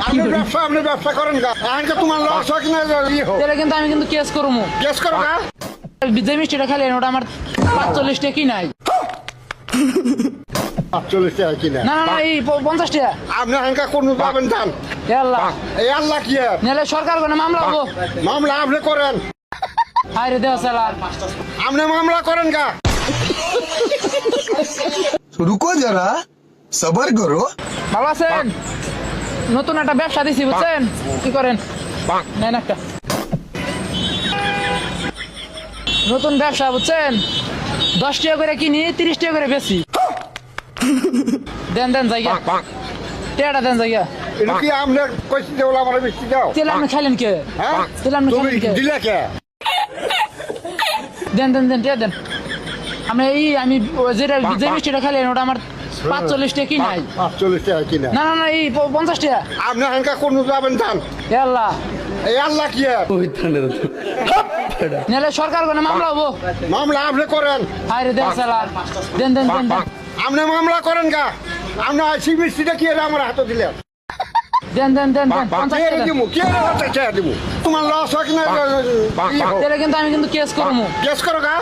আপনি ব্যবসা করেন গা আজকে তোমার লস হয় কিনা তাহলে কিন্তু আমি কিন্তু কেস করবো। কেস করো গা যে মিষ্টিটা খেলেন ওটা আমার 45 টাকা কি নাই। ৪৫ টাকা কিনা না না না এই 50 টাকা। আপনি আজকে কোন যাবেন যান এ আল্লাহ, এই আল্লাহ কি আর? নাহলে সরকার কোনো মামলা হবো। মামলা আপনি করেন হায় রে দেওয়া সালা। আপনি মামলা করেন গা रुको जरा सबर करो। ভালো আছেন? নতুন একটা ব্যবসা দিছি বুঝছেন, কি করেন নেন একটা নতুন ব্যবসা বুঝছেন, 10 টাকা করে কিনি 30 টাকা করে বেশি। দেন দেন জায়গা টেয়াটা দেন জায়গা। এটা কি আপনি কইছি যে ওলা আমার বেশি দাও তেল আপনি খাইলেন কে? হ্যাঁ তেল আপনি তুমি খাইলেন কে? দিলে কে দেন দেন দেন টেয়া দেন। আমি যেটা যে মিষ্টিটা খাইলেন ওটা আমার 45 টাকা কি নাই। ৪৫ টাকা কিনা না না না এই 50 টাকা। আপনি আজকে কোন যাবেন যান এ আল্লাহ, এই আল্লাহ কি আর? নাহলে সরকার কোনো মামলা হবো। মামলা আপনি করেন হায় রে দেওয়া সালা। দেন দেন দেন দেন আপনি মামলা করেন গা আপনি আইসি মিষ্টিটা কি এর আমার হাতে দিলেন দেন দেন দেন দেন 50 কে টাকা দেন। দিমু কে টাকা দিমু তোমার লস হয় কিনা তাহলে কিন্তু আমি কিন্তু কেস করবো। কেস করো গা